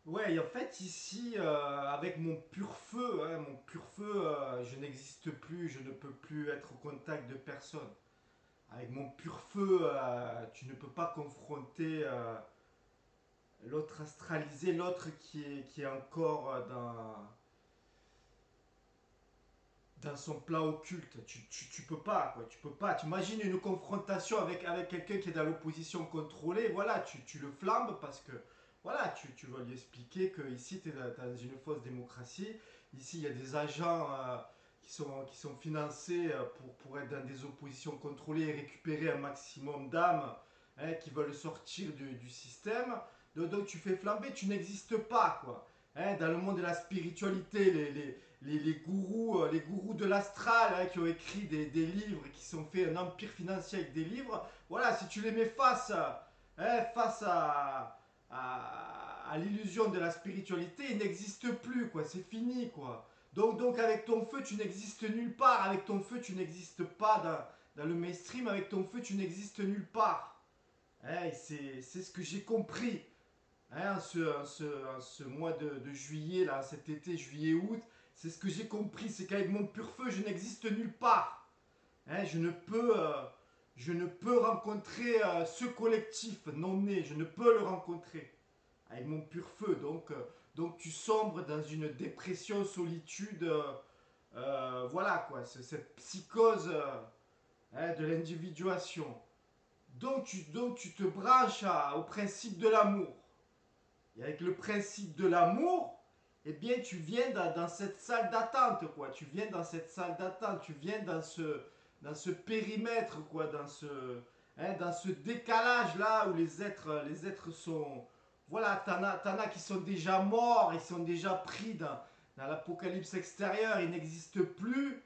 Ouais, et en fait, ici, avec mon pur feu, hein, mon pur feu, je n'existe plus, je ne peux plus être au contact de personne. Avec mon pur feu, tu ne peux pas confronter l'autre astralisé, l'autre qui est encore dans son plan occulte. Tu peux pas, quoi. Tu peux pas. Tu imagines une confrontation avec quelqu'un qui est dans l'opposition contrôlée. Voilà, tu le flambes parce que voilà, tu vas lui expliquer que ici tu es dans une fausse démocratie. Ici, il y a des agents qui sont financés pour être dans des oppositions contrôlées et récupérer un maximum d'âmes, hein, qui veulent sortir du système. Donc tu fais flamber, tu n'existes pas, quoi. Hein, dans le monde de la spiritualité, les gourous de l'astral, hein, qui ont écrit des livres, qui sont fait un empire financier avec des livres, voilà, si tu les mets face à l'illusion de la spiritualité, ils n'existent plus, quoi, c'est fini, quoi. Donc avec ton feu, tu n'existes nulle part, avec ton feu, tu n'existes pas dans le mainstream, avec ton feu, tu n'existes nulle part. Hein, c'est ce que j'ai compris. Hein, en ce mois de juillet, là, cet été, juillet-août, c'est ce que j'ai compris, c'est qu'avec mon pur feu, je n'existe nulle part. Hein, je ne peux rencontrer ce collectif non né, je ne peux le rencontrer avec mon pur feu. Donc tu sombres dans une dépression, solitude, voilà quoi, cette psychose, hein, de l'individuation. Donc tu te branches au principe de l'amour. Et avec le principe de l'amour, eh bien, tu viens dans cette salle d'attente, quoi. Tu viens dans cette salle d'attente, tu viens dans ce périmètre, quoi, dans ce décalage-là où les êtres sont... Voilà, t'en as qui sont déjà morts, ils sont déjà pris dans l'apocalypse extérieure, ils n'existent plus.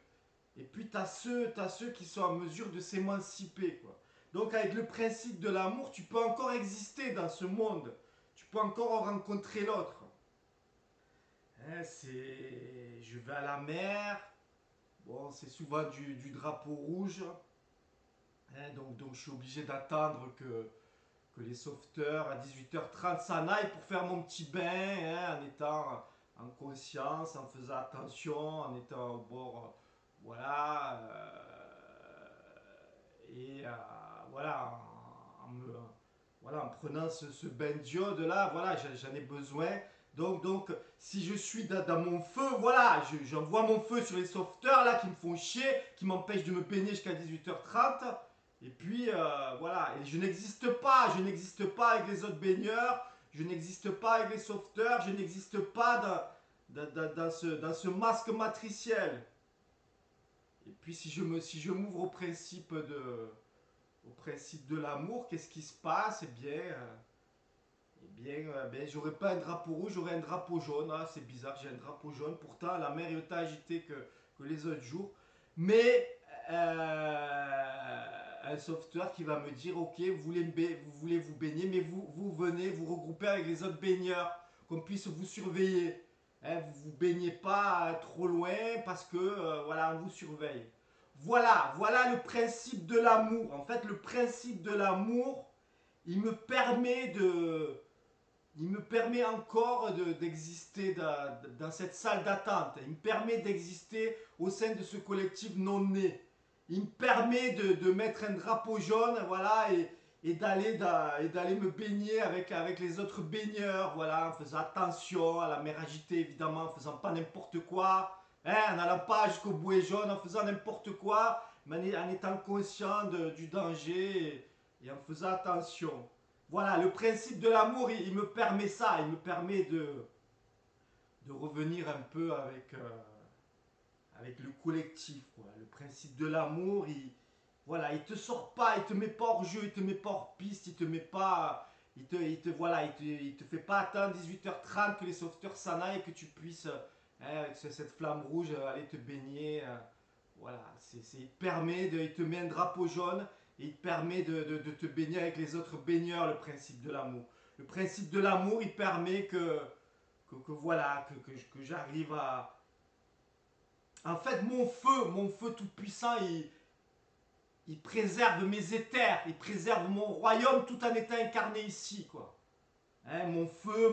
Et puis t'as ceux qui sont en mesure de s'émanciper, quoi. Donc avec le principe de l'amour, tu peux encore exister dans ce monde. Tu peux encore rencontrer l'autre. Hein, je vais à la mer. Bon, c'est souvent du drapeau rouge. Hein, donc je suis obligé d'attendre que les sauveteurs à 18h30 s'en aillent pour faire mon petit bain, hein, en étant en conscience, en faisant attention, en étant au bord, voilà, et voilà, voilà, en prenant ce bain d'iode là, voilà, j'en ai besoin. Donc, si je suis dans mon feu, voilà, j'envoie mon feu sur les sauveteurs là qui me font chier, qui m'empêchent de me baigner jusqu'à 18h30. Et puis voilà, et je n'existe pas avec les autres baigneurs, je n'existe pas avec les sauveteurs, je n'existe pas dans ce masque matriciel. Et puis si je m'ouvre au principe de l'amour, qu'est-ce qui se passe? Eh bien, j'aurais pas un drapeau rouge, j'aurais un drapeau jaune. Ah, c'est bizarre, j'ai un drapeau jaune. Pourtant, la mer est autant agitée que les autres jours. Mais un sauveteur qui va me dire, ok, vous voulez vous baigner, mais vous venez vous regrouper avec les autres baigneurs, qu'on puisse vous surveiller. Hein, vous vous baignez pas trop loin parce que voilà, on vous surveille. Voilà le principe de l'amour. En fait, le principe de l'amour, il me permet encore d'exister dans cette salle d'attente. Il me permet d'exister au sein de ce collectif non né. Il me permet de mettre un drapeau jaune, voilà, et d'aller me baigner avec les autres baigneurs, voilà, en faisant attention à la mer agitée, évidemment, en faisant pas n'importe quoi, hein, en n'allant pas jusqu'au bouée jaune, en faisant n'importe quoi, mais en étant conscient du danger, et en faisant attention. Voilà, le principe de l'amour, il me permet ça, il me permet de revenir un peu avec le collectif, quoi. Le principe de l'amour, voilà, il te sort pas, il te met pas hors jeu, il te met pas hors piste, il te met pas, voilà, il te fait pas attendre 18h30 que les sauveteurs s'en aillent et que tu puisses, hein, avec cette flamme rouge, aller te baigner. Voilà, il te met un drapeau jaune et il te permet de te baigner avec les autres baigneurs, le principe de l'amour. Le principe de l'amour, il permet voilà, que j'arrive à... En fait, mon feu tout puissant, il préserve mes éthers, il préserve mon royaume tout en étant incarné ici, quoi. Hein, mon feu,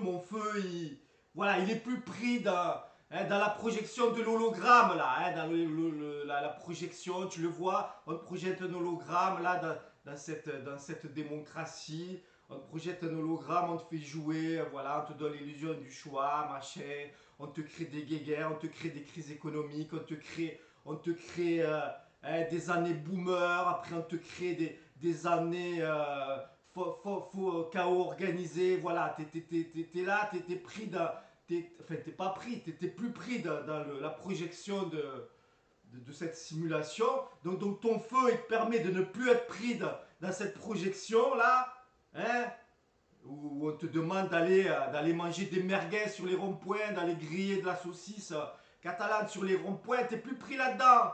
voilà, il est plus pris dans la projection de l'hologramme, là, hein, dans la projection, tu le vois, on te projette un hologramme, là, dans cette démocratie, on te projette un hologramme, on te fait jouer, voilà, on te donne l'illusion du choix, machin, on te crée des guéguerres, on te crée des crises économiques, on te crée des années boomer, après on te crée des années chaos organisé, voilà, t'es là, t'es pris dans, enfin t'es pas pris, t'es plus pris dans la projection de cette simulation, donc ton feu il te permet de ne plus être pris dans cette projection là, hein, où on te demande d'aller manger des merguez sur les ronds-points, d'aller griller de la saucisse catalane sur les ronds-points, t'es plus pris là-dedans.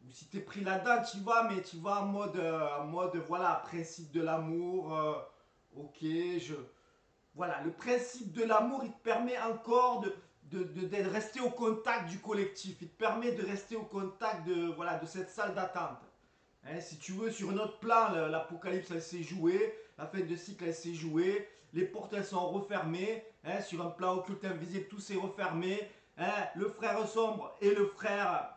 Ou si t'es pris là-dedans, tu vas, mais tu vas en mode voilà, principe de l'amour. Ok, voilà, le principe de l'amour, il te permet encore de rester au contact du collectif. Il te permet de rester au contact voilà, de cette salle d'attente. Hein, si tu veux, sur un autre plan, l'apocalypse, elle s'est jouée, la fin de cycle, elle s'est jouée, les portes, elles sont refermées, hein, sur un plan occulte invisible, tout s'est refermé, hein, le frère sombre et le frère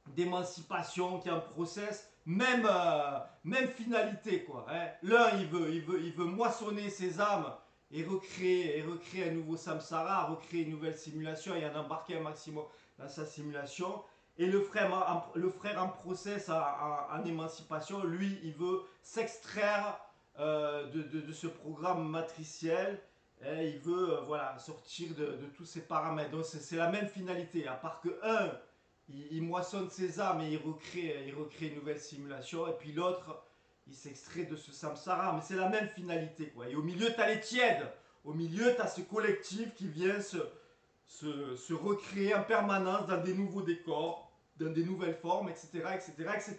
d'émancipation qui est en process, même finalité, quoi. Hein. L'un, il veut moissonner ses âmes et recréer un nouveau samsara, recréer une nouvelle simulation et en embarquer un maximum dans sa simulation. Et le frère en process en émancipation, lui, il veut s'extraire de ce programme matriciel. Et il veut voilà, sortir de tous ces paramètres. Donc c'est la même finalité, à part que un, il moissonne ses âmes et il recrée une nouvelle simulation. Et puis l'autre, il s'extrait de ce samsara. Mais c'est la même finalité, quoi. Et au milieu, tu as les tièdes. Au milieu, tu as ce collectif qui vient se recréer en permanence dans des nouveaux décors, dans des nouvelles formes, etc., etc., etc.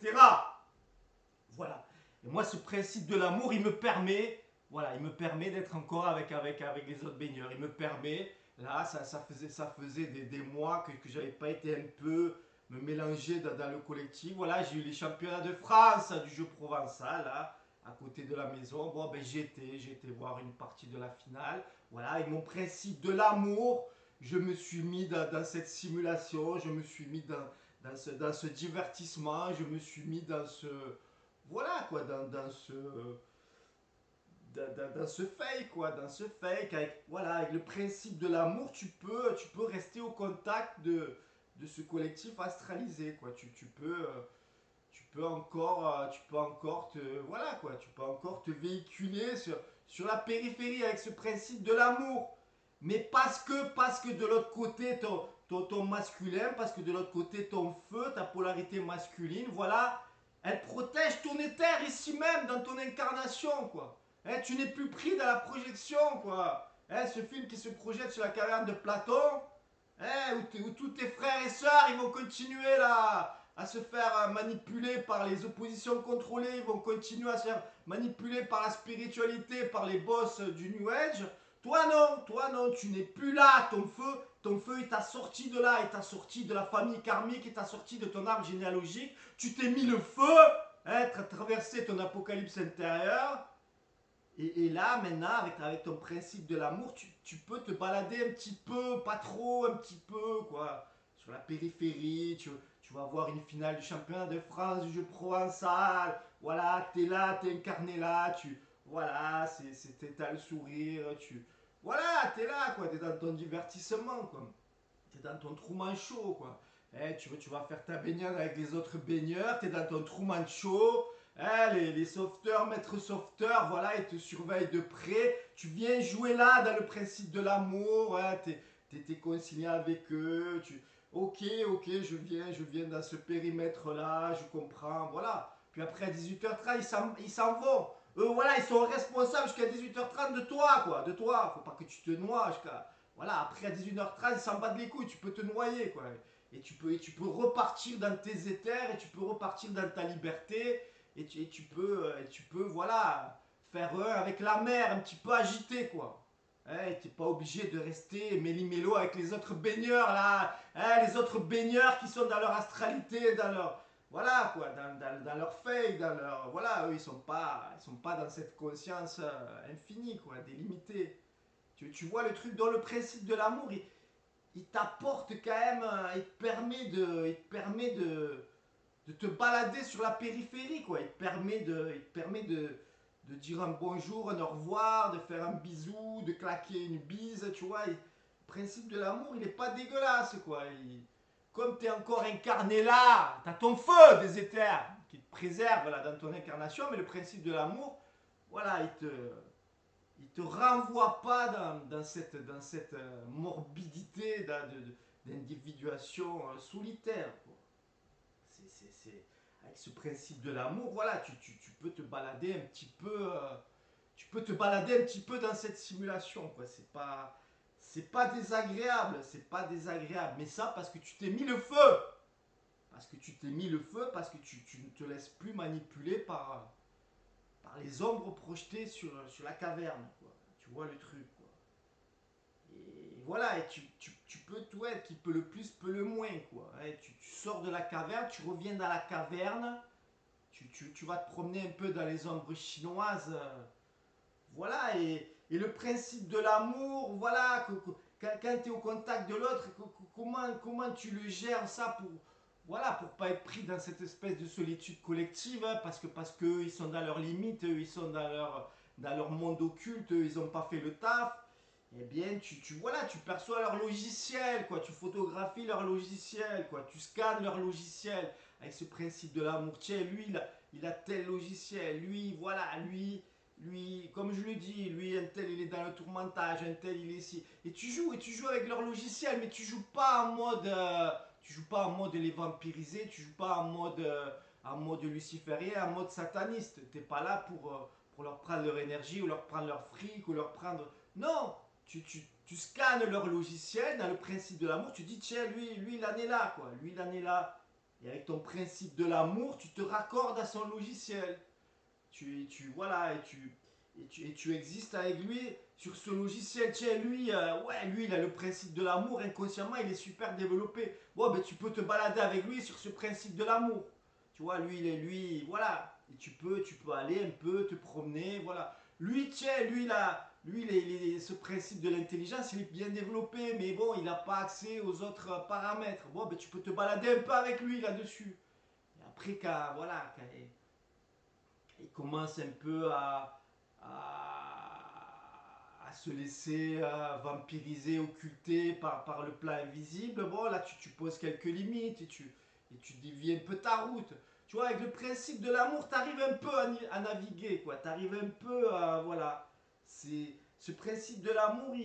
Voilà. Et moi, ce principe de l'amour, il me permet d'être encore avec les autres baigneurs. Il me permet, là, ça faisait des mois que j'avais pas été un peu me mélanger dans le collectif. Voilà, j'ai eu les championnats de France du jeu provençal, là, à côté de la maison. Bon, ben j'ai été voir une partie de la finale. Voilà, avec mon principe de l'amour, je me suis mis dans cette simulation, je me suis mis dans ce divertissement, je me suis mis dans ce voilà quoi, dans ce fake quoi, dans ce fake avec voilà avec le principe de l'amour, tu peux rester au contact de ce collectif astralisé quoi. Tu peux encore te voilà quoi, tu peux encore te véhiculer sur la périphérie avec ce principe de l'amour, mais parce que de l'autre côté ton masculin, parce que de l'autre côté ton feu, ta polarité masculine, voilà, elle protège ton éther ici même dans ton incarnation quoi. Hein, tu n'es plus pris dans la projection quoi. Hein, ce film qui se projette sur la caverne de Platon, hein, où tous tes frères et sœurs ils vont continuer là à se faire manipuler par les oppositions contrôlées, ils vont continuer à se faire manipuler par la spiritualité, par les boss du New Age. Toi non, tu n'es plus là, ton feu il t'a sorti de là, il t'a sorti de la famille karmique, il t'a sorti de ton arbre généalogique, tu t'es mis le feu, hein, tu as traversé ton apocalypse intérieur, et là, maintenant, avec ton principe de l'amour, tu peux te balader un petit peu, pas trop, un petit peu, quoi. Sur la périphérie, tu vas voir une finale du championnat de France du jeu provençal. Voilà, t'es là, t'es incarné là, voilà, t'as le sourire, voilà, t'es là, quoi. T'es dans ton divertissement, quoi. T'es dans ton Truman Show, quoi. Tu vas faire ta baignade avec les autres baigneurs, t'es dans ton Truman Show. Les sauveteurs, maîtres sauveteurs, voilà, ils te surveillent de près. Tu viens jouer là dans le principe de l'amour. Hein, t'es concilié avec eux. Ok, ok, je viens dans ce périmètre-là, je comprends, voilà. Puis après à 18h30, ils s'en vont. Eux, voilà, ils sont responsables jusqu'à 18h30 de toi, quoi. De toi. Faut pas que tu te noies jusqu'à. Voilà, après à 18h30, ils s'en battent les couilles, tu peux te noyer, quoi. Et tu peux repartir dans tes éthers, et tu peux repartir dans ta liberté, et tu peux voilà, faire avec la mer, un petit peu agité, quoi. Hein, t'es pas obligé de rester méli-mélo avec les autres baigneurs, là. Hein, les autres baigneurs qui sont dans leur astralité, dans leur. Voilà, quoi, dans leur fake, dans leur. Voilà, eux, ils sont pas dans cette conscience infinie, quoi, délimitée. Tu vois le truc dans le principe de l'amour, il t'apporte quand même, il te permet de te balader sur la périphérie, quoi. Il te permet de dire un bonjour, un au revoir, de faire un bisou, de claquer une bise, tu vois. Le principe de l'amour, il n'est pas dégueulasse, quoi. Comme tu es encore incarné là, tu as ton feu des éthers qui te préserve là, dans ton incarnation, mais le principe de l'amour, voilà, il te renvoie pas dans cette morbidité d'individuation solitaire, quoi. Avec ce principe de l'amour, voilà, tu peux te balader un petit peu, tu peux te balader un petit peu dans cette simulation, quoi. C'est pas désagréable, c'est pas désagréable, mais ça parce que tu t'es mis le feu, parce que tu t'es mis le feu, parce que tu ne te laisses plus manipuler par les ombres projetées sur la caverne, quoi. Tu vois le truc, quoi. Et voilà, et tu peux tout être, qui peut le plus, peut le moins, quoi. Tu sors de la caverne, tu reviens dans la caverne, tu vas te promener un peu dans les ombres chinoises. Voilà, et le principe de l'amour, voilà, quand tu es au contact de l'autre, comment tu le gères ça pour, voilà, pour pas être pris dans cette espèce de solitude collective, hein, parce que ils sont dans leurs limites, ils sont dans leur monde occulte, ils n'ont pas fait le taf. Eh bien, voilà, tu perçois leur logiciel, quoi, tu photographies leur logiciel, quoi, tu scannes leur logiciel avec ce principe de l'amour. Tiens, lui, il a tel logiciel, lui, voilà, lui, comme je le dis, lui, un tel, il est dans le tourmentage, un tel, il est ici. Et tu joues avec leur logiciel, mais tu joues pas en mode les vampiriser, tu joues pas en mode luciférien, en mode sataniste. T'es pas là pour leur prendre leur énergie, ou leur prendre leur fric, ou leur prendre... Non, tu scannes leur logiciel dans le principe de l'amour, tu dis, tiens, lui, il en est là, quoi. Lui, il en est là. Et avec ton principe de l'amour, tu te raccordes à son logiciel. Voilà, et tu existes avec lui sur ce logiciel. Tiens, lui, il a le principe de l'amour, inconsciemment, il est super développé. Bon, ben, tu peux te balader avec lui sur ce principe de l'amour. Tu vois, voilà. Et tu peux aller un peu te promener, voilà. Lui, tiens, ce principe de l'intelligence, il est bien développé, mais bon, il n'a pas accès aux autres paramètres. Bon, ben, tu peux te balader un peu avec lui là-dessus. Et après, quand il commence un peu à se laisser vampiriser, occulter par le plan invisible, bon, là, tu poses quelques limites et tu dévies un peu ta route. Tu vois, avec le principe de l'amour, tu arrives un peu à naviguer, quoi. Tu arrives un peu à, voilà. Ce principe de l'amour,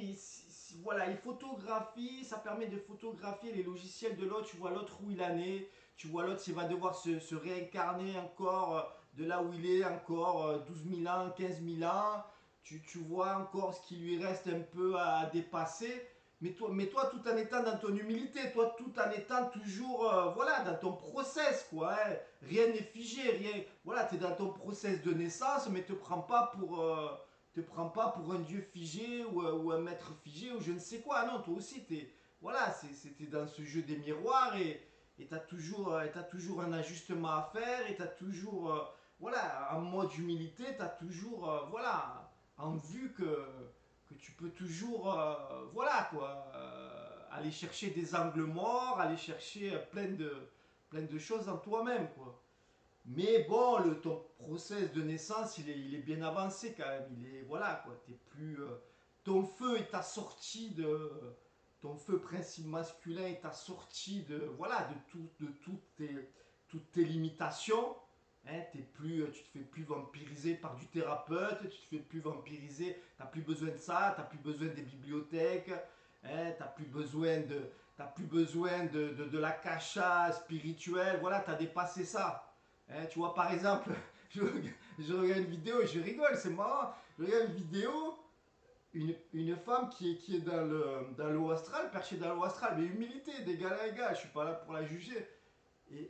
voilà, il photographie, ça permet de photographier les logiciels de l'autre. Tu vois l'autre où il en est, tu vois l'autre s'il va devoir se réincarner encore de là où il est, encore 12 000 ans, 15 000 ans. Tu vois encore ce qui lui reste un peu à dépasser. Mais toi, tout en étant dans ton humilité, toi, tout en étant toujours, voilà, dans ton process, quoi. Hein. Rien n'est figé, rien. Voilà, tu es dans ton process de naissance, mais te prends pas pour un dieu figé ou un maître figé ou je ne sais quoi. Non, toi aussi, voilà, c'était dans ce jeu des miroirs et t'as toujours un ajustement à faire et t'as toujours, voilà, en mode humilité, t'as toujours, voilà, en vue que tu peux toujours, voilà quoi, aller chercher des angles morts, aller chercher plein de choses en toi-même quoi. Mais bon, ton process de naissance, il est bien avancé quand même. Il est, voilà quoi, t'es plus, ton feu est assorti ton feu principe masculin est assorti voilà, toutes tes limitations. Hein, tu te fais plus vampiriser par du thérapeute, tu te fais plus vampiriser, tu n'as plus besoin de ça, tu n'as plus besoin des bibliothèques, hein, tu n'as plus besoin de la cacha spirituelle, voilà, tu as dépassé ça. Hein, tu vois, par exemple, je regarde une vidéo et je rigole, c'est marrant, je regarde une vidéo, une femme qui est dans l'eau astral, perchée dans l'eau astral, mais humilité, d'égal à égal, je suis pas là pour la juger.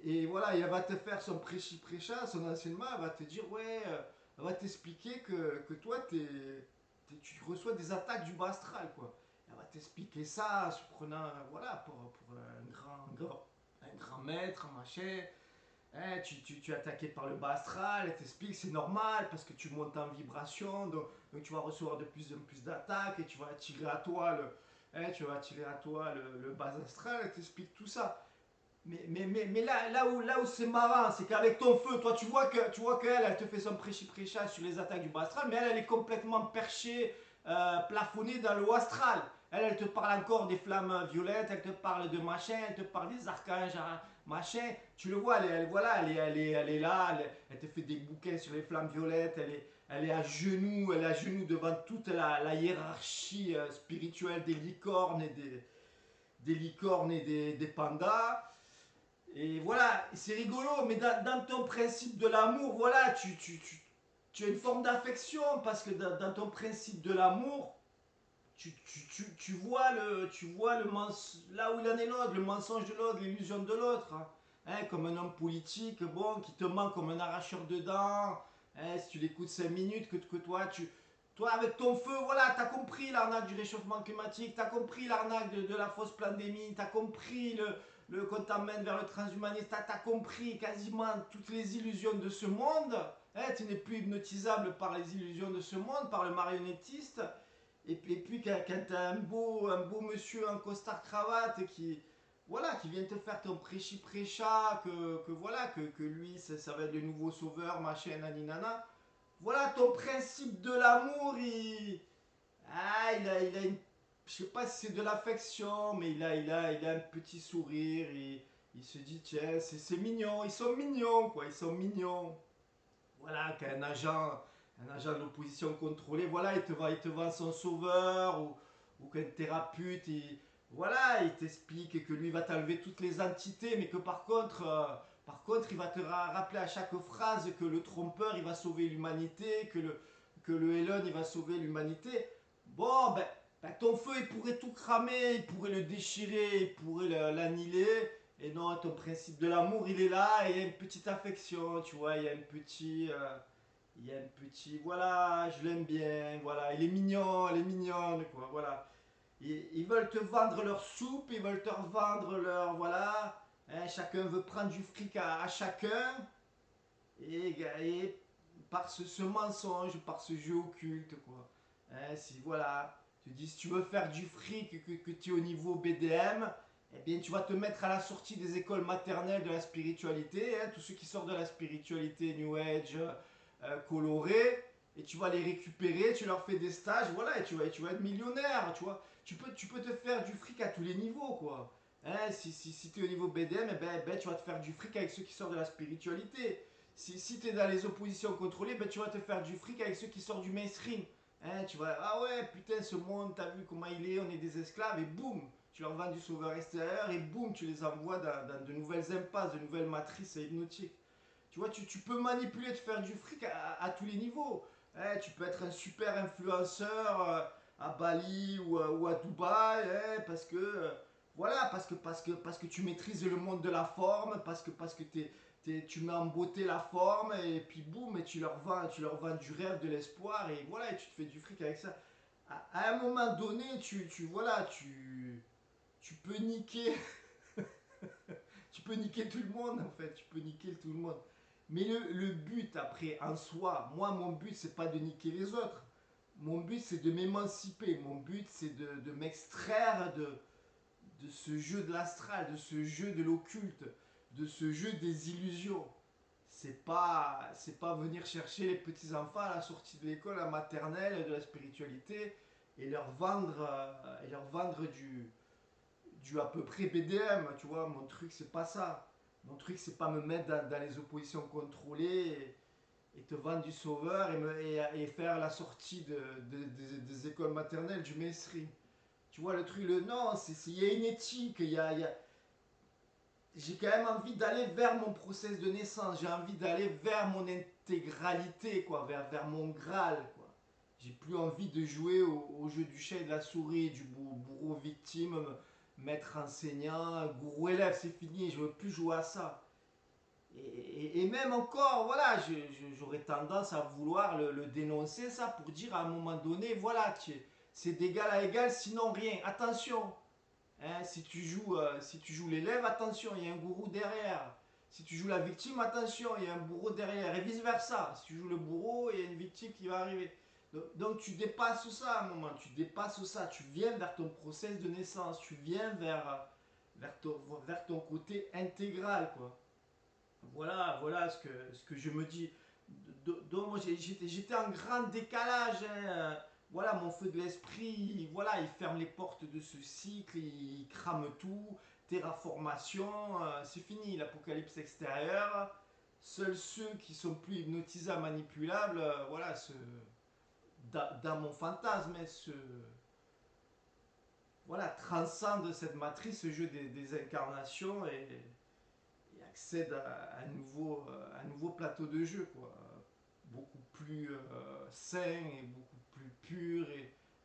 Et voilà, et elle va te faire son prêchi-prêcha, son enseignement, elle va te dire, ouais, elle va t'expliquer que toi, tu reçois des attaques du bas astral, quoi. Elle va t'expliquer ça, se prenant, voilà, pour un grand maître, machin. Tu es attaqué par le bas astral, elle t'explique c'est normal parce que tu montes en vibration, donc tu vas recevoir de plus en plus d'attaques et tu vas attirer à toi tu vas attirer à toi le bas astral, elle t'explique tout ça. Mais là où c'est marrant, c'est qu'avec ton feu, toi tu vois qu'elle, elle te fait son prêchi-prêcha sur les attaques du bas astral, mais elle est complètement perchée, plafonnée dans le haut astral. Elle te parle encore des flammes violettes, elle te parle de machin, elle te parle des archanges, machin. Tu le vois, voilà, elle est là, elle te fait des bouquins sur les flammes violettes, elle est à genoux devant toute la hiérarchie spirituelle des licornes et des pandas. Et voilà, c'est rigolo, mais dans ton principe de l'amour, voilà, tu as une forme d'affection parce que dans ton principe de l'amour, tu vois là où il en est l'autre, le mensonge de l'autre, l'illusion de l'autre. Hein, comme un homme politique, bon, qui te ment comme un arracheur de dents. Hein, si tu l'écoutes 5 minutes, que toi, avec ton feu, voilà, t'as compris l'arnaque du réchauffement climatique, t'as compris l'arnaque de la fausse pandémie, t'as compris qu'on t'emmène vers le transhumanisme, t'as compris quasiment toutes les illusions de ce monde. Hein, tu n'es plus hypnotisable par les illusions de ce monde, par le marionnettiste. Et puis quand tu as un beau monsieur en costard cravate qui vient te faire ton prêchi-prêcha, que lui, ça va être le nouveau sauveur, machin, naninana. Voilà, ton principe de l'amour, il a une. Je sais pas si c'est de l'affection, mais il a un petit sourire. Il se dit, tiens, c'est mignon, ils sont mignons, quoi, ils sont mignons. Voilà, qu'un agent de l'opposition contrôlée, voilà, il te vend son sauveur ou qu'un thérapeute, voilà, il t'explique que lui va t'enlever toutes les entités, mais que par contre, il va te rappeler à chaque phrase que le trompeur, il va sauver l'humanité, que le Elon, il va sauver l'humanité. Bon, ton feu, il pourrait tout cramer, il pourrait le déchirer, il pourrait l'annihiler. Et non, ton principe de l'amour, il est là, et il y a une petite affection, tu vois, il y a un petit, voilà, je l'aime bien, voilà, il est mignon, elle est mignonne, quoi, voilà. Ils veulent te vendre leur soupe, ils veulent te vendre voilà, hein, chacun veut prendre du fric à chacun, et par ce mensonge, par ce jeu occulte, quoi. Hein, si, voilà, tu dis, si tu veux faire du fric, que tu es au niveau BDM, eh bien, tu vas te mettre à la sortie des écoles maternelles de la spiritualité, hein, tous ceux qui sortent de la spiritualité New Age, colorée, et tu vas les récupérer, tu leur fais des stages, voilà, et tu vas être millionnaire, tu vois. Tu peux te faire du fric à tous les niveaux, quoi. Hein, si tu es au niveau BDM, tu vas te faire du fric avec ceux qui sortent de la spiritualité. Si tu es dans les oppositions contrôlées, tu vas te faire du fric avec ceux qui sortent du mainstream. Hein, tu vas, ah ouais, putain, ce monde, t'as vu comment il est, on est des esclaves, et boum, tu leur vends du sauveur extérieur, et boum, tu les envoies dans de nouvelles impasses, de nouvelles matrices hypnotiques. Tu vois, tu peux manipuler, te faire du fric à tous les niveaux. Hein, tu peux être un super influenceur à Bali ou à Dubaï, hein, parce que tu maîtrises le monde de la forme, parce que tu mets en beauté la forme, et puis boum, et tu leur vends du rêve, de l'espoir, et voilà, et tu te fais du fric avec ça. À un moment donné, voilà, tu peux niquer, tu peux niquer tout le monde en fait, tu peux niquer tout le monde. Mais le but après, en soi, moi mon but c'est pas de niquer les autres. Mon but c'est de m'émanciper. Mon but c'est de m'extraire de ce jeu de l'astral, de ce jeu de l'occulte, de ce jeu des illusions. C'est pas venir chercher les petits enfants à la sortie de l'école, à la maternelle, de la spiritualité et leur vendre du à peu près BDM, tu vois. Mon truc, c'est pas ça. Mon truc, c'est pas me mettre dans les oppositions contrôlées et te vendre du sauveur et faire la sortie des écoles maternelles du mainstream. Tu vois, le truc, non, il y a une éthique, j'ai quand même envie d'aller vers mon process de naissance, j'ai envie d'aller vers mon intégralité, quoi, vers mon Graal, quoi. J'ai plus envie de jouer au jeu du chat et de la souris, du bourreau victime, maître enseignant, gourou élève, c'est fini, je veux plus jouer à ça. Et même encore, voilà, j'aurais tendance à vouloir le dénoncer, ça, pour dire à un moment donné, voilà, c'est d'égal à égal, sinon rien. Attention, hein, si tu joues l'élève, attention, il y a un gourou derrière. Si tu joues la victime, attention, il y a un bourreau derrière, et vice-versa. Si tu joues le bourreau, il y a une victime qui va arriver. Donc tu dépasses ça à un moment, tu dépasses ça, tu viens vers ton process de naissance, tu viens vers ton côté intégral, quoi. Voilà ce que je me dis. Donc moi j'étais en grand décalage, hein. Voilà, mon feu de l'esprit, voilà, il ferme les portes de ce cycle, il crame tout, terraformation, c'est fini, l'apocalypse extérieure. Seuls ceux qui sont plus hypnotisables, manipulables, voilà, dans mon fantasme, hein, voilà, transcendent cette matrice, ce jeu des incarnations et accèdent à un nouveau plateau de jeu, quoi. Beaucoup plus sain et beaucoup plus pur,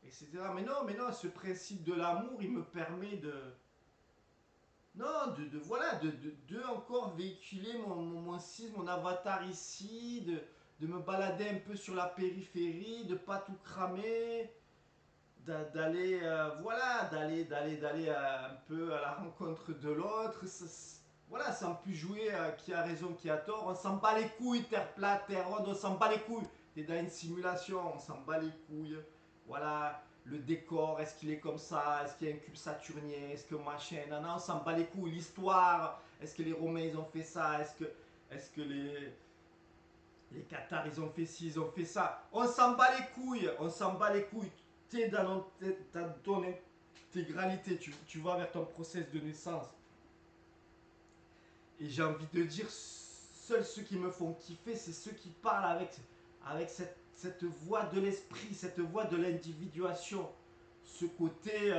etc. Mais non, ce principe de l'amour, il me permet non, voilà, de encore véhiculer mon sisme, mon avatar ici, de me balader un peu sur la périphérie, de pas tout cramer, d'aller voilà d'aller un peu à la rencontre de l'autre, voilà, sans plus jouer à qui a raison qui a tort, on s'en bat les couilles, terre plate, terre ronde, on s'en bat les couilles, t'es dans une simulation, on s'en bat les couilles, voilà, le décor, est-ce qu'il est comme ça, est-ce qu'il y a un cube saturnien, est-ce que machin, non, non, on s'en bat les couilles, l'histoire, est-ce que les Romains ils ont fait ça, est-ce que les Qatars, ils ont fait ci, ils ont fait ça. On s'en bat les couilles, on s'en bat les couilles. T'es dans ton intégralité, tu vas vers ton process de naissance. Et j'ai envie de dire, seuls ceux qui me font kiffer, c'est ceux qui parlent avec cette voix de l'esprit, cette voix de l'individuation. Ce côté,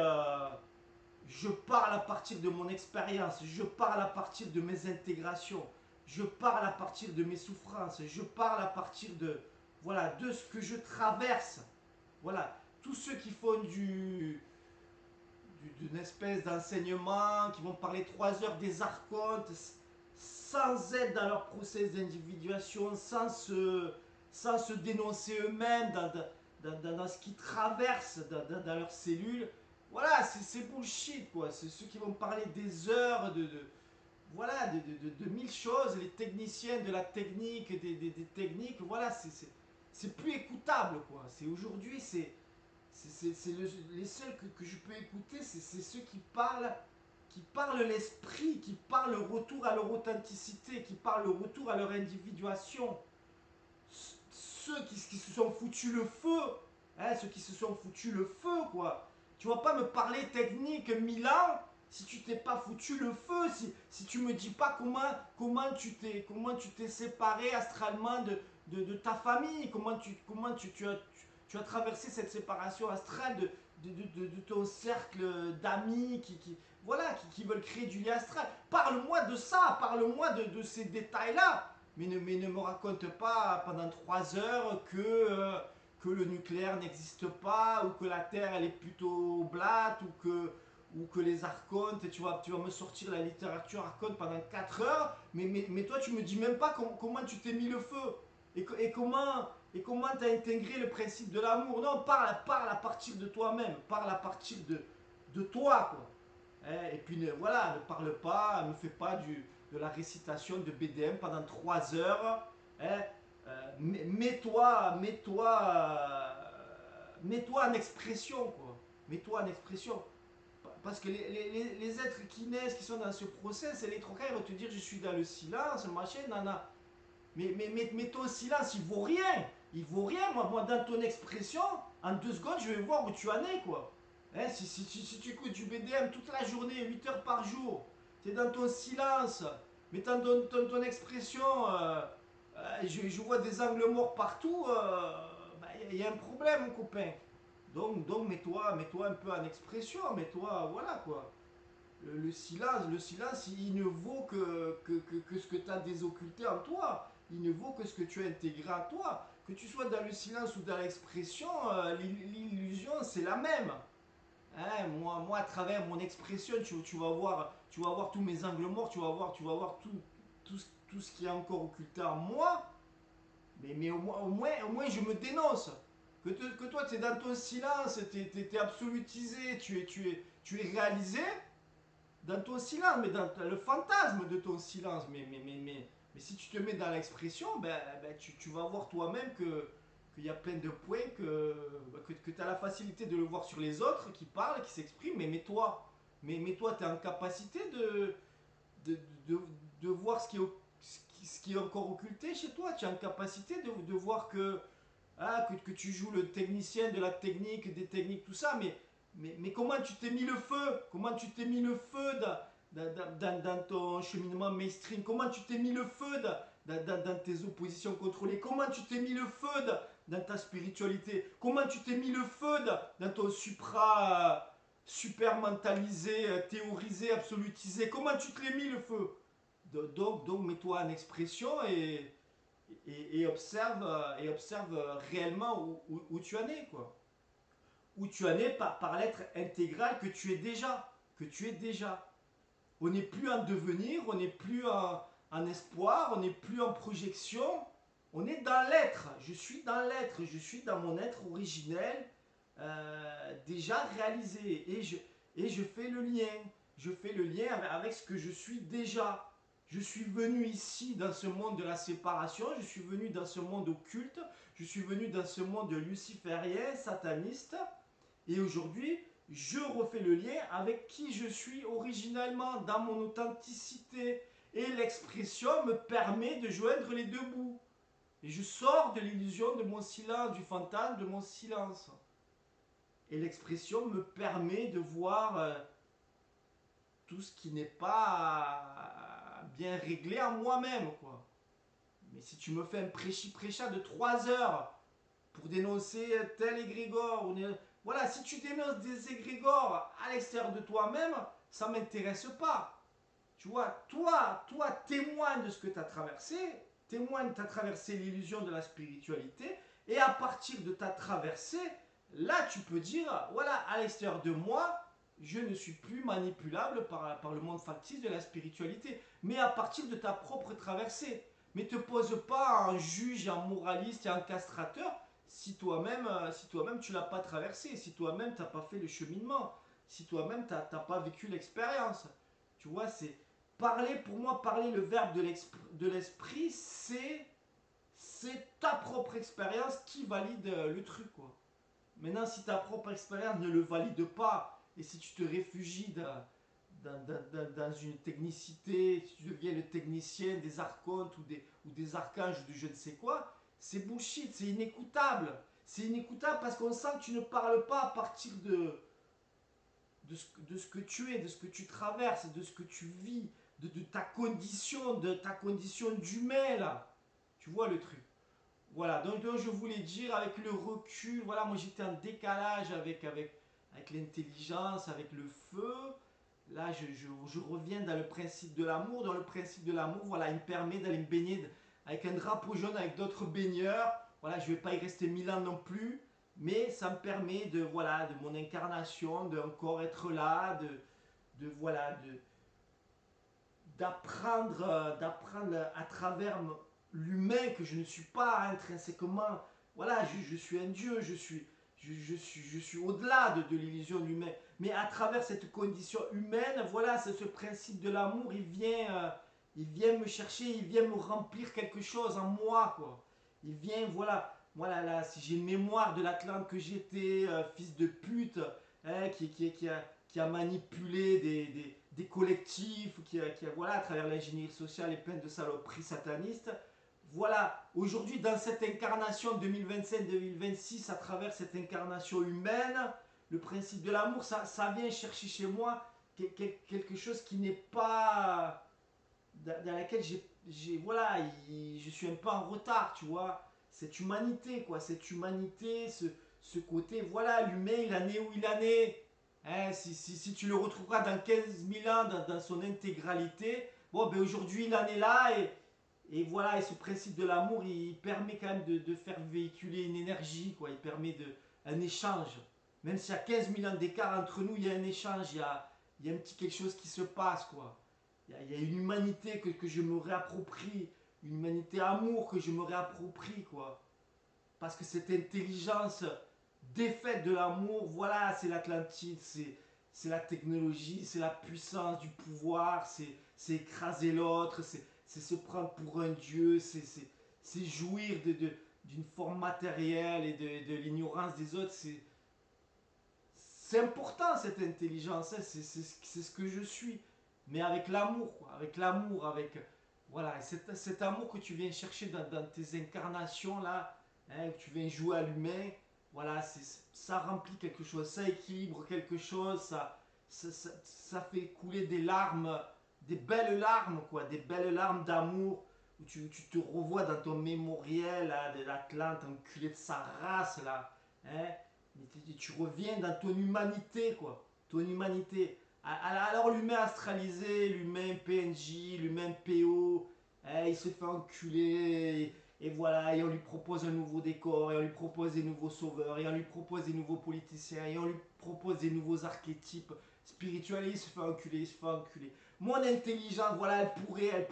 je parle à partir de mon expérience, je parle à partir de mes intégrations, je parle à partir de mes souffrances, je parle à partir de, voilà, de ce que je traverse. Voilà, tous ceux qui font d'une espèce d'enseignement, qui vont parler 3 heures des archontes, sans être dans leur process d'individuation, sans se dénoncer eux-mêmes dans ce qu'ils traversent dans leurs cellules. Voilà, c'est bullshit, quoi. C'est ceux qui vont parler des heures voilà, de mille choses, les techniciens de la technique, des techniques, voilà, c'est plus écoutable, quoi. C'est aujourd'hui, les seuls que je peux écouter, c'est ceux qui parlent l'esprit, qui parlent le retour à leur authenticité, qui parlent le retour à leur individuation. Ceux qui se sont foutus le feu, hein, ceux qui se sont foutus le feu, quoi. Tu vas pas me parler technique 1000 ans si tu t'es pas foutu le feu, si tu me dis pas comment tu t'es séparé astralement de ta famille, comment tu as traversé cette séparation astrale de ton cercle d'amis voilà, qui veulent créer du lien astral. Parle-moi de ça, parle-moi de ces détails-là. Mais ne me raconte pas pendant 3 heures que le nucléaire n'existe pas, ou que la Terre elle est plutôt plate, ou que les archontes, tu vas me sortir la littérature archonte pendant 4 heures, mais toi tu me dis même pas comment tu t'es mis le feu, et comment tu as intégré le principe de l'amour. Non, parle à partir de toi-même, parle à partir de toi, quoi. Et puis voilà, ne parle pas, ne fais pas de la récitation de BDM pendant 3 heures. Hein. Mets-toi en expression, quoi. Mets-toi en expression. Parce que les êtres qui naissent, qui sont dans ce process, les troquets vont te dire je suis dans le silence, machin, nana. Mais ton silence, il vaut rien. Il vaut rien. Moi, dans ton expression, en 2 secondes, je vais voir où tu en es, quoi. Hein, si tu écoutes du BDM toute la journée, 8 heures par jour, tu es dans ton silence, mais dans ton expression, je vois des angles morts partout, bah, y a un problème, mon copain. Donc mets-toi un peu en expression, mets-toi, voilà, quoi. Le silence, il ne vaut que ce que tu as désocculté en toi. Il ne vaut que ce que tu as intégré en toi. Que tu sois dans le silence ou dans l'expression, l'illusion, c'est la même. Hein, moi, à travers mon expression, tu vas voir tous mes angles morts, tu vas voir tout ce qui est encore occulté en moi. Mais au moins, je me dénonce. Que toi, tu es dans ton silence, tu es absolutisé, tu es réalisé. dans ton silence, mais dans le fantasme de ton silence. Mais si tu te mets dans l'expression, tu vas voir toi-même qu'il y a plein de points que tu as la facilité de le voir sur les autres qui parlent, qui s'expriment, mais toi, tu es en capacité de, de, de voir ce qui est encore occulté chez toi. Tu es en capacité de voir que tu joues le technicien de la technique, des techniques, tout ça, mais comment tu t'es mis le feu? Comment tu t'es mis le feu dans ton cheminement mainstream? Comment tu t'es mis le feu dans tes oppositions contrôlées? Comment tu t'es mis le feu dans ta spiritualité? Comment tu t'es mis le feu dans ton super mentalisé, théorisé, absolutisé? Comment tu te l'es mis le feu? Donc mets-toi en expression et observe réellement où tu en es, quoi. Où tu en es par l'être intégral que tu es déjà. Que tu es déjà. On n'est plus en devenir, on n'est plus en espoir, on n'est plus en projection. On est dans l'être. Je suis dans l'être. Je suis dans mon être originel, déjà réalisé. Et je fais le lien. Je fais le lien avec ce que je suis déjà. Je suis venu ici dans ce monde de la séparation, je suis venu dans ce monde occulte, je suis venu dans ce monde luciférien, sataniste, et aujourd'hui, je refais le lien avec qui je suis originalement, dans mon authenticité. Et l'expression me permet de joindre les deux bouts. Et je sors de l'illusion de mon silence, du fantasme de mon silence. Et l'expression me permet de voir tout ce qui n'est pas bien réglé en moi-même, quoi. Mais si tu me fais un prêchi-prêcha de 3 heures pour dénoncer tel égrégore, voilà, si tu dénonces des égrégores à l'extérieur de toi-même, ça ne m'intéresse pas. Tu vois, toi, témoigne de ce que tu as traversé, témoigne, tu as traversé l'illusion de la spiritualité, et à partir de ta traversée, là, tu peux dire, voilà, à l'extérieur de moi, je ne suis plus manipulable par le monde factice de la spiritualité, mais à partir de ta propre traversée. Mais ne te pose pas en juge, en moraliste et en castrateur si toi-même tu l'as pas traversé, si toi-même tu n'as pas fait le cheminement, si toi-même tu n'as pas vécu l'expérience. Tu vois, c'est parler, pour moi, parler le verbe de l'esprit, c'est ta propre expérience qui valide le truc, quoi. Maintenant, si ta propre expérience ne le valide pas, et si tu te réfugies dans une technicité, si tu deviens le technicien des archontes ou des archanges ou de je ne sais quoi, c'est bullshit, c'est inécoutable. C'est inécoutable parce qu'on sent que tu ne parles pas à partir de ce que tu es, de ce que tu traverses, de ce que tu vis, de ta condition d'humain, là. Tu vois le truc. Voilà, donc je voulais dire avec le recul, voilà, moi j'étais en décalage avec l'intelligence, avec le feu. Là, je reviens dans le principe de l'amour. Dans le principe de l'amour, voilà, il me permet d'aller me baigner avec un drapeau jaune, avec d'autres baigneurs. Voilà, je ne vais pas y rester 1000 ans non plus, mais ça me permet voilà, de mon incarnation, d'encore être là, voilà, d'apprendre à travers l'humain que je ne suis pas intrinsèquement. Voilà, je suis un Dieu, je suis au-delà de l'illusion de l'humain. Mais à travers cette condition humaine, voilà, c'est ce principe de l'amour, il vient me chercher, il vient me remplir quelque chose en moi, quoi. Il vient, voilà là, si j'ai une mémoire de l'Atlante que j'étais, fils de pute, hein, qui a manipulé des collectifs, voilà, à travers l'ingénierie sociale et plein de saloperies satanistes. Voilà, aujourd'hui, dans cette incarnation 2025-2026, à travers cette incarnation humaine, le principe de l'amour, ça vient chercher chez moi quelque chose qui n'est pas. Dans laquelle voilà, je suis un peu en retard, tu vois. Cette humanité, quoi, cette humanité, ce côté, voilà, l'humain, il en est où il en est. Hein, si tu le retrouveras dans 15 000 ans dans son intégralité, bon, ben aujourd'hui, il en est là et voilà, et ce principe de l'amour, il permet quand même de faire véhiculer une énergie, quoi. Il permet un échange. Même s'il y a 15 000 ans d'écart entre nous, il y a un échange, il y a un petit quelque chose qui se passe, quoi. Il y a une humanité que je me réapproprie, une humanité amour que je me réapproprie, quoi. Parce que cette intelligence défaite de l'amour, voilà, c'est l'Atlantide, c'est la technologie, c'est la puissance du pouvoir, c'est écraser l'autre, c'est se prendre pour un dieu, c'est jouir d'une forme matérielle et de l'ignorance des autres. C'est important cette intelligence, hein, c'est ce que je suis. Mais avec l'amour, quoi, avec l'amour, avec voilà, cet amour que tu viens chercher dans tes incarnations là, hein, que tu viens jouer à l'humain, voilà, ça remplit quelque chose, ça équilibre quelque chose, ça fait couler des larmes, des belles larmes, quoi, des belles larmes d'amour, où tu te revois dans ton mémoriel là, de l'Atlante, enculé de sa race là, hein, tu reviens dans ton humanité, quoi, ton humanité. Alors l'humain astralisé, l'humain PNJ, l'humain PO, il se fait enculer, et voilà, et on lui propose un nouveau décor, et on lui propose des nouveaux sauveurs, et on lui propose des nouveaux politiciens, et on lui propose des nouveaux archétypes spirituels, et il se fait enculer, il se fait enculer. Mon intelligence, voilà, elle pourrait,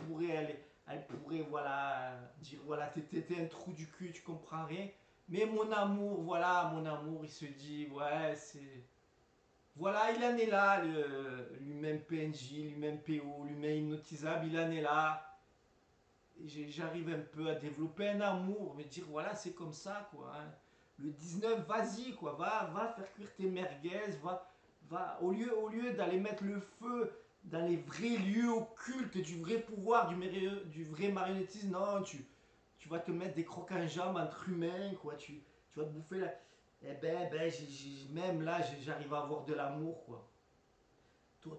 voilà, dire, voilà, t'es un trou du cul, tu comprends rien. Mais mon amour, voilà, mon amour, il se dit, ouais, c'est... Voilà, il en est là, lui-même PNJ, lui-même PO, lui-même hypnotisable, il en est là. J'arrive un peu à développer un amour, me dire voilà, c'est comme ça quoi, hein. Le 19, vas-y quoi, va faire cuire tes merguez, au lieu d'aller mettre le feu dans les vrais lieux occultes du vrai pouvoir, du vrai marionnettisme, non, tu vas te mettre des crocs en jambes entre humains quoi, tu vas te bouffer là. Eh ben même là, j'arrive à avoir de l'amour quoi.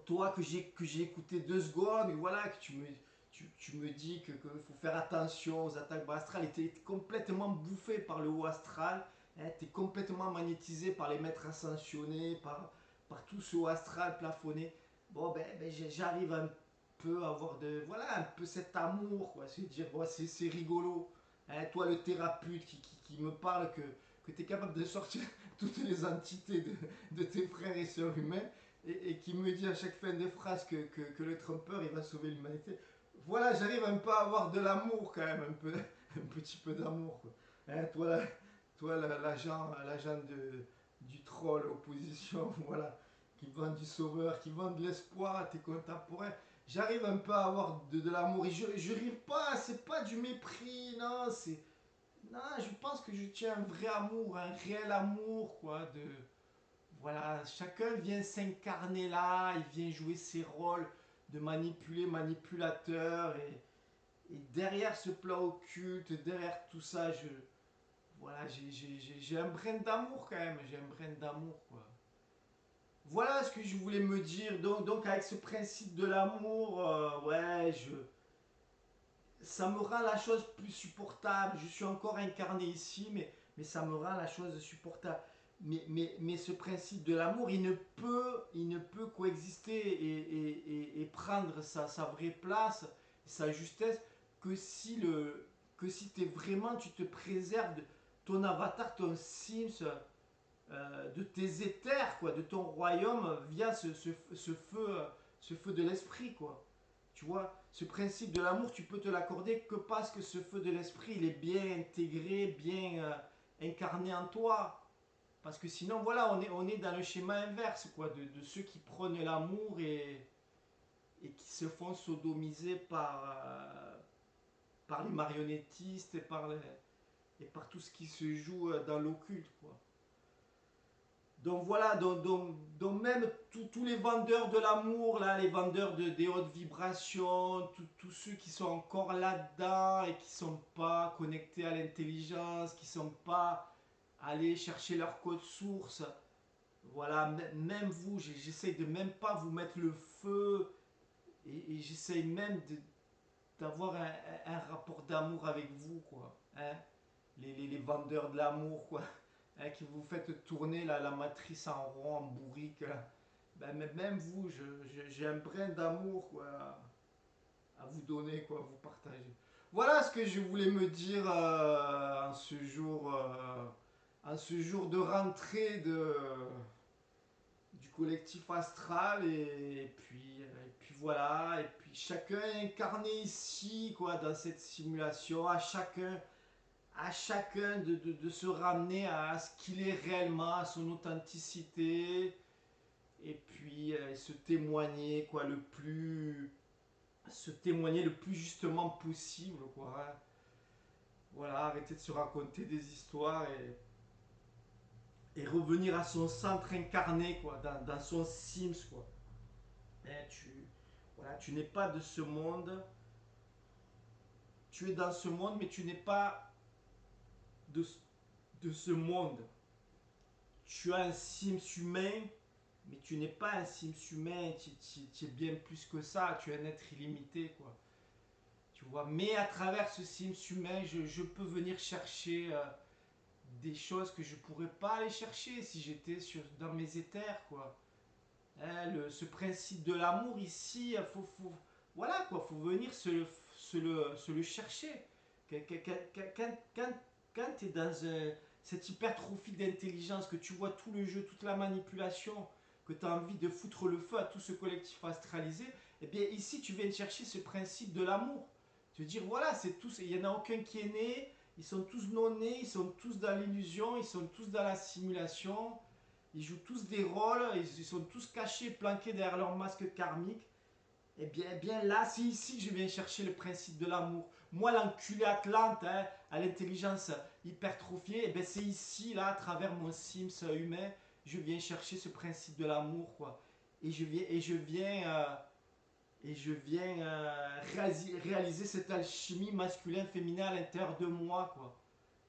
Toi que j'ai écouté 2 secondes, voilà, que tu me dis qu'il faut faire attention aux attaques bas astrales, et tu es complètement bouffé par le haut astral, hein, tu es complètement magnétisé par les maîtres ascensionnés, par tout ce haut astral plafonné. Bon, j'arrive un peu à avoir voilà, un peu cet amour, quoi, se dire, bon, c'est rigolo. Hein, toi, le thérapeute qui me parle que tu es capable de sortir toutes les entités de tes frères et sœurs humains, et qui me dit à chaque fin de phrase que le trompeur il va sauver l'humanité. Voilà, j'arrive un peu à avoir de l'amour quand même, un peu, un petit peu d'amour. Quoi. Hein, toi l'agent du troll, opposition, voilà, qui vend du sauveur, qui vend de l'espoir à tes contemporains. J'arrive un peu à avoir de l'amour, et je ris pas, c'est pas du mépris, non, c'est... Non, je pense que je tiens un vrai amour, un réel amour, quoi, de voilà, chacun vient s'incarner là, il vient jouer ses rôles de manipulateur, et derrière ce plan occulte, derrière tout ça, voilà, j'ai un brin d'amour quand même, j'ai un brin d'amour quoi. Voilà ce que je voulais me dire, donc avec ce principe de l'amour, ouais, ça me rend la chose plus supportable. Je suis encore incarné ici, mais ça me rend la chose supportable. Mais ce principe de l'amour, il ne peut coexister et prendre sa vraie place, sa justesse, que si, que si vraiment, tu te préserves de ton avatar, ton Sims, de tes éthers, quoi, de ton royaume, via ce feu de l'esprit, quoi. Tu vois, ce principe de l'amour, tu peux te l'accorder que parce que ce feu de l'esprit, il est bien intégré, bien incarné en toi. Parce que sinon, voilà, on est dans le schéma inverse, quoi, de ceux qui prônent l'amour et qui se font sodomiser par les marionnettistes et par tout ce qui se joue dans l'occulte, quoi. Donc voilà, donc même tous les vendeurs de l'amour, là, les vendeurs des hautes vibrations, tous ceux qui sont encore là-dedans et qui ne sont pas connectés à l'intelligence, qui ne sont pas allés chercher leur code source, voilà, même vous, j'essaie de même pas vous mettre le feu, et j'essaie même d'avoir un rapport d'amour avec vous, quoi. Hein, les vendeurs de l'amour, quoi. Hein, qui vous faites tourner la matrice en rond, en bourrique. Là. Ben, même vous, j'ai un brin d'amour, quoi, à vous donner, quoi, à vous partager. Voilà ce que je voulais me dire en ce jour de rentrée du collectif astral, et puis voilà, et puis chacun est incarné ici, quoi, dans cette simulation, à chacun de se ramener à ce qu'il est réellement, à son authenticité, et puis se témoigner quoi, se témoigner le plus justement possible quoi, hein. Voilà, arrêter de se raconter des histoires et revenir à son centre incarné quoi, dans son Sims quoi. Hein, voilà, tu n'es pas de ce monde, tu es dans ce monde mais tu n'es pas de, de ce monde. Tu as un Sims humain mais tu n'es pas un Sims humain, tu es bien plus que ça, tu es un être illimité quoi. Tu vois, mais à travers ce Sims humain, je peux venir chercher des choses que je pourrais pas aller chercher si j'étais dans mes éthers quoi. Hein, ce principe de l'amour ici, voilà quoi, faut venir se le chercher. Quand tu es dans cette hypertrophie d'intelligence, que tu vois tout le jeu, toute la manipulation, que tu as envie de foutre le feu à tout ce collectif astralisé, eh bien ici tu viens chercher ce principe de l'amour. Tu veux dire, voilà, c'est tous, il n'y en a aucun qui est né, ils sont tous non nés, ils sont tous dans l'illusion, ils sont tous dans la simulation, ils jouent tous des rôles, ils sont tous cachés, planqués derrière leur masque karmique. Eh bien là, c'est ici que je viens chercher le principe de l'amour. Moi, l'enculé Atlante, hein, à l'intelligence hypertrophiée, eh bien c'est ici, là, à travers mon Sims humain, je viens chercher ce principe de l'amour, quoi. Et je viens réaliser cette alchimie masculin-féminin à l'intérieur de moi, quoi.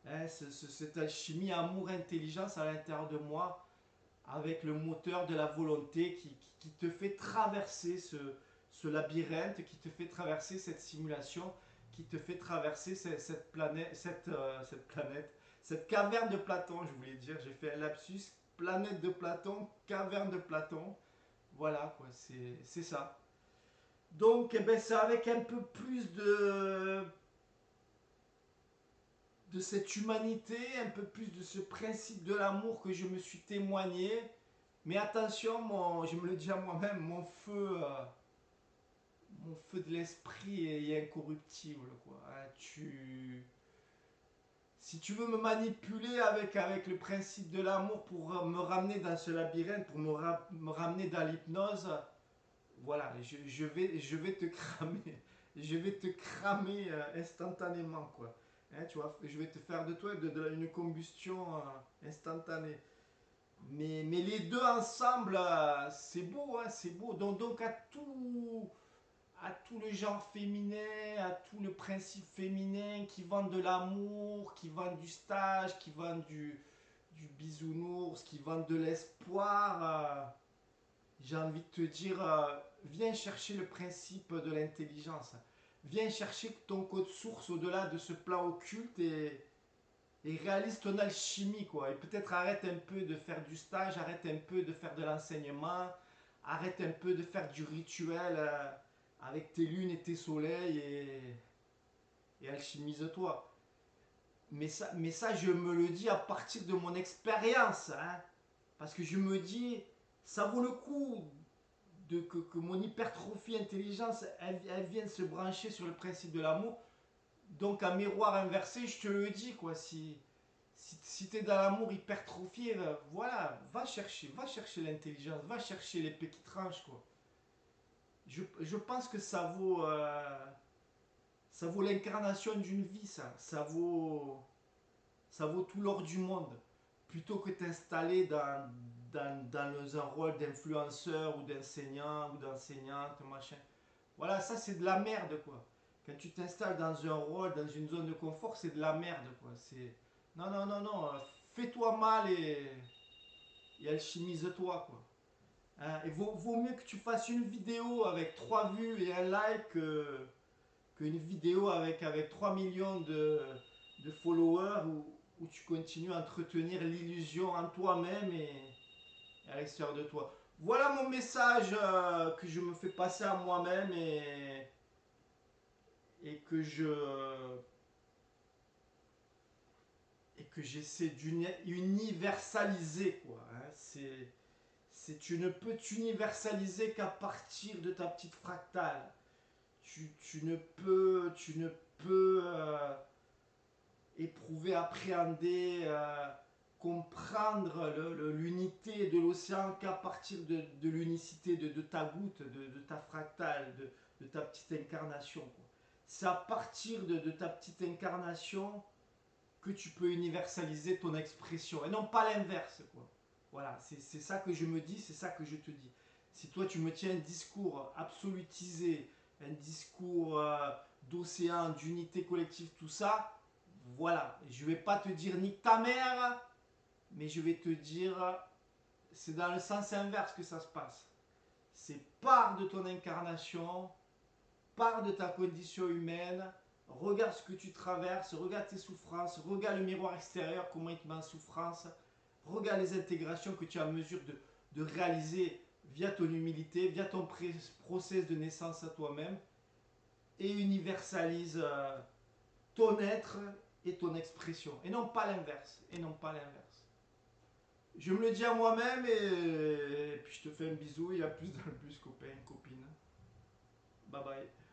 Hein, cette alchimie amour-intelligence à l'intérieur de moi, avec le moteur de la volonté qui te fait traverser ce labyrinthe, qui te fait traverser cette simulation, qui te fait traverser cette planète, cette caverne de Platon, je voulais dire, j'ai fait un lapsus, planète de Platon, caverne de Platon, voilà quoi, c'est ça. Donc eh ben, c'est avec un peu plus de cette humanité, un peu plus de ce principe de l'amour que je me suis témoigné. Mais attention, je me le dis à moi-même, mon feu de l'esprit est incorruptible. Quoi. Hein, si tu veux me manipuler avec le principe de l'amour pour me ramener dans ce labyrinthe, pour me ramener dans l'hypnose, voilà, je vais te cramer. Je vais te cramer instantanément. Quoi. Hein, tu vois, je vais te faire de toi une combustion instantanée. Mais les deux ensemble, c'est beau, hein, c'est beau. Donc à tout le genre féminin, à tout le principe féminin qui vend de l'amour, qui vend du stage, qui vend du bisounours, qui vend de l'espoir, j'ai envie de te dire, viens chercher le principe de l'intelligence. Viens chercher ton code source au-delà de ce plan occulte et réalise ton alchimie, quoi. Et peut-être arrête un peu de faire du stage, arrête un peu de faire de l'enseignement, arrête un peu de faire du rituel avec tes lunes et tes soleils et alchimise-toi. Mais ça, je me le dis à partir de mon expérience, hein. Parce que je me dis, ça vaut le coup que mon hypertrophie intelligence, elle vienne se brancher sur le principe de l'amour. Donc, à miroir inversé, je te le dis, quoi. Si tu es dans l'amour hypertrophié, voilà, va chercher l'intelligence, va chercher l'épée qui tranche, quoi. Je pense que ça vaut l'incarnation d'une vie, ça. Ça vaut tout l'or du monde. Plutôt que t'installer dans un rôle d'influenceur ou d'enseignant ou d'enseignante, machin. Voilà, ça c'est de la merde, quoi. Quand tu t'installes dans un rôle, dans une zone de confort, c'est de la merde, quoi. Non, non, non, non. Fais-toi mal et alchimise-toi, quoi. Hein, et vaut mieux que tu fasses une vidéo avec 3 vues et un like qu'une vidéo avec 3 millions de followers où tu continues à entretenir l'illusion en toi-même et à l'extérieur de toi. Voilà mon message que je me fais passer à moi-même et que j'essaie d'universaliser quoi. Hein. Tu ne peux t'universaliser qu'à partir de ta petite fractale. Tu ne peux éprouver, appréhender comprendre l'unité de l'océan qu'à partir de l'unicité de ta goutte, de ta fractale, de ta petite incarnation, quoi. C'est à partir de ta petite incarnation que tu peux universaliser ton expression et non pas l'inverse, quoi. Voilà, c'est ça que je me dis, c'est ça que je te dis. Si toi tu me tiens un discours absolutisé, un discours d'océan, d'unité collective, tout ça, voilà, je vais pas te dire nique ta mère, mais je vais te dire c'est dans le sens inverse que ça se passe. C'est part de ton incarnation, part de ta condition humaine, regarde ce que tu traverses, regarde tes souffrances, regarde le miroir extérieur, comment il te met en souffrance, regarde les intégrations que tu es en mesure de réaliser via ton humilité, via ton process de naissance à toi-même, et universalise ton être et ton expression, et non pas l'inverse, et non pas l'inverse. Je me le dis à moi-même et puis je te fais un bisou et à plus dans le bus, copain, copine. Bye bye.